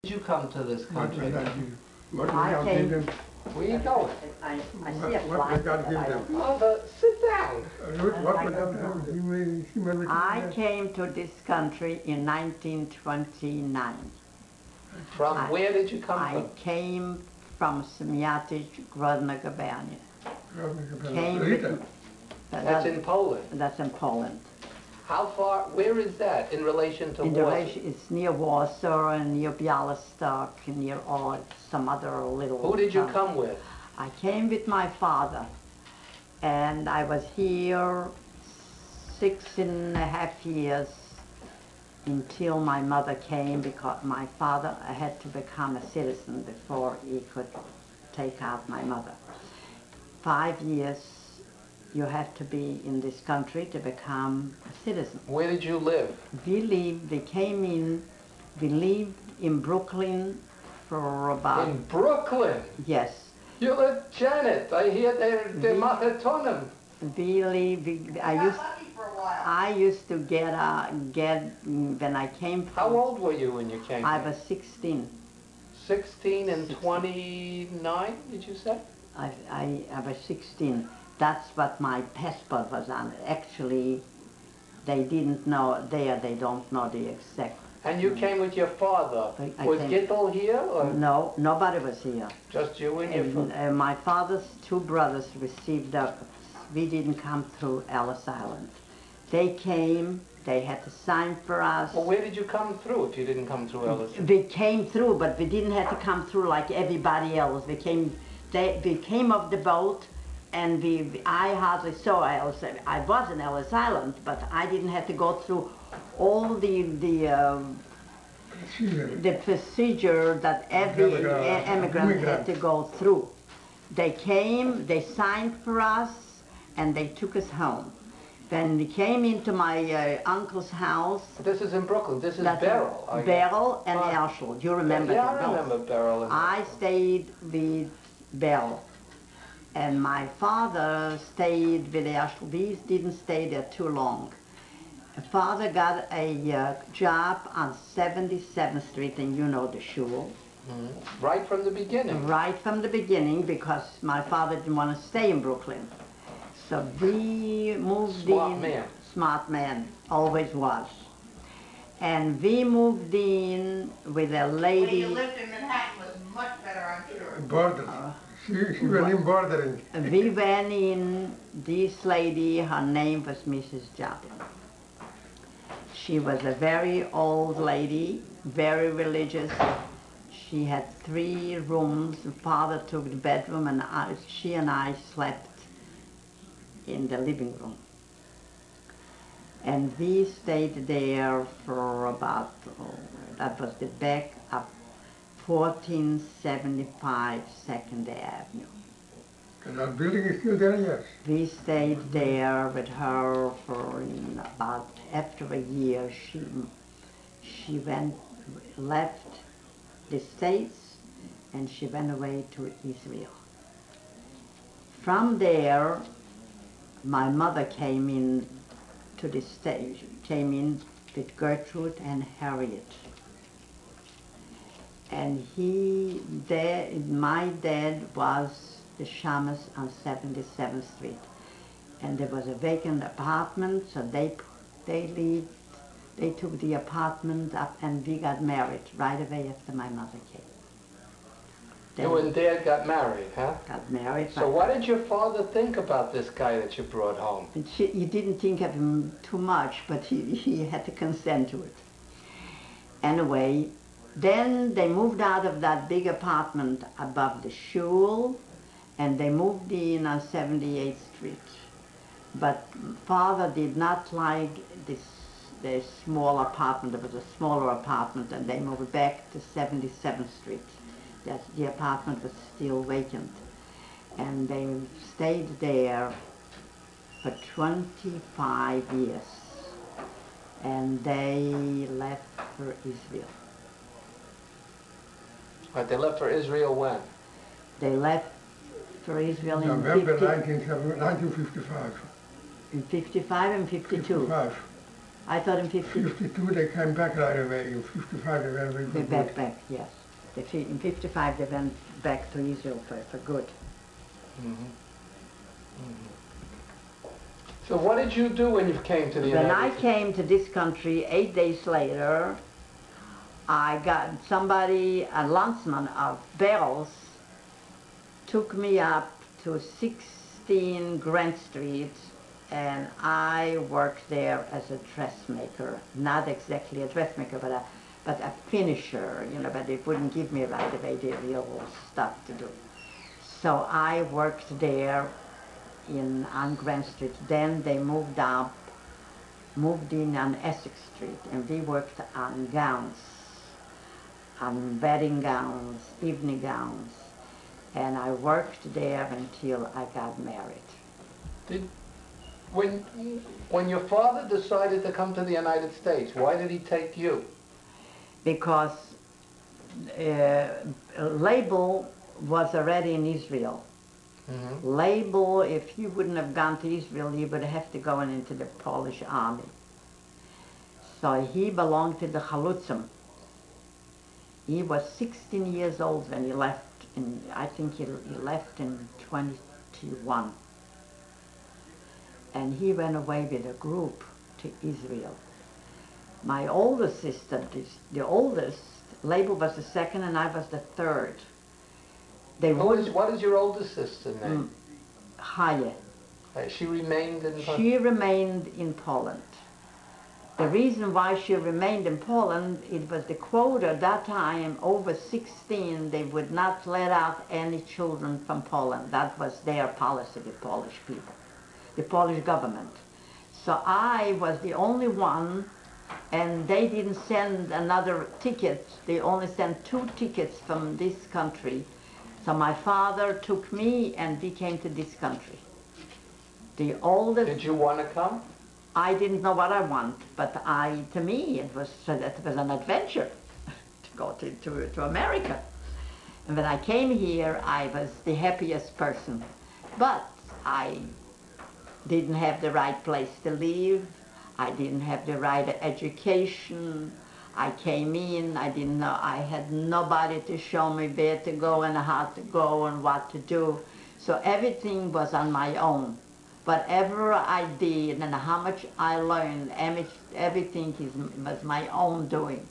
Did you come to this country? I came. Where you going? I see a flight. Sit down. I came to this country in 1929. From where did you come I from? came from Semyatic, Grodno Gubernia. That's in Poland. That's in Poland. How far, where is that in relation to Warsaw? It's near Warsaw and near Białystok and near some other little Who did you come with? I came with my father, and I was here 6.5 years until my mother came, because my father had to become a citizen before he could take out my mother. 5 years you have to be in this country to become a citizen. Where did you live? We lived in Brooklyn for about... In Brooklyn? Yes. You live, Janet, I hear they're Machatonim. I used to get when I came from... How old were you when you came? I was 16. 16 and 29, did you say? I was 16. That's what my passport was on. Actually, they didn't know there, they don't know the exact. And you came with your father. Was Gittel here? Or? No, nobody was here. Just you and your father? My father's two brothers received us. We didn't come through Ellis Island. They came, they had to sign for us. Well, where did you come through if you didn't come through Ellis? We came through, but we didn't have to come through like everybody else. We came off the boat, and I hardly saw Ellis. I was in Ellis Island, but I didn't have to go through all the procedure that every immigrant had to go through. They came, they signed for us, and they took us home. Then we came into my uncle's house. This is in Brooklyn. This is Beryl. Beryl and Herschel. Do you remember? Yeah, I remember Beryl. I stayed with Beryl. And my father stayed with Herschel. We didn't stay there too long. Father got a job on 77th Street, and you know the shul. Mm-hmm. Right from the beginning. Right from the beginning, because my father didn't want to stay in Brooklyn. So we moved in. Smart man. Smart man, always was. And we moved in with a lady. When you lived in Manhattan was much better, I'm sure. Border. She went in bordering. We went in, this lady, her name was Mrs. Joplin. She was a very old lady, very religious. She had 3 rooms. Father took the bedroom, and she and I slept in the living room. And we stayed there for about, that was the back of 1475 2nd Avenue. And that building is still there, yes? We stayed there with her for about, after a year, she left the States, and she went away to Israel. From there, my mother came in to the States, came in with Gertrude and Harriet. And my dad was the shamus on 77th Street. And there was a vacant apartment, so they took the apartment up, and we got married right away after my mother came. You and Dad got married, huh? Got married. So what did your father think about this guy that you brought home? You didn't think of him too much, but he had to consent to it. Anyway, then they moved out of that big apartment above the shul, and they moved in on 78th Street. But Father did not like the small apartment. It was a smaller apartment, and they moved back to 77th Street. The apartment was still vacant. And they stayed there for 25 years. And they left for Israel. But they left for Israel when? They left for Israel in November 1955. In 55 and 52. 55. I thought in 50, 52 they came back right away. In 55 they went away for they good. back, yes. In 55 they went back to Israel for good. So what did you do when you came to the When United I States? came to this country 8 days later, I got somebody, a landsman of Bells, took me up to 16 Grant Street, and I worked there as a dressmaker. Not exactly a dressmaker, but a finisher, you know, but they wouldn't give me right away the real stuff to do. So I worked there on Grant Street. Then they moved in on Essex Street, and we worked on gowns, on wedding gowns, evening gowns, and I worked there until I got married. When your father decided to come to the United States, why did he take you? Because Label was already in Israel. Label, if he wouldn't have gone to Israel, he would have to go into the Polish army. So he belonged to the Chalutzim. He was 16 years old when he left. I think he left in 21. And he went away with a group to Israel. My older sister, the oldest, Label was the second and I was the third. What is your oldest sister's name? Chaya. She remained in... She remained in Poland. The reason why she remained in Poland, it was the quota at that time, over 16, they would not let out any children from Poland. That was their policy, the Polish people, the Polish government. So I was the only one, and they didn't send another ticket. They only sent 2 tickets from this country. So my father took me and we came to this country. The oldest... Did you want to come? I didn't know what I want, but to me it was an adventure to go to America. And when I came here, I was the happiest person. But I didn't have the right place to live. I didn't have the right education. I came in, I didn't know, I had nobody to show me where to go and how to go and what to do. So everything was on my own. Whatever I did and how much I learned, everything was my own doing.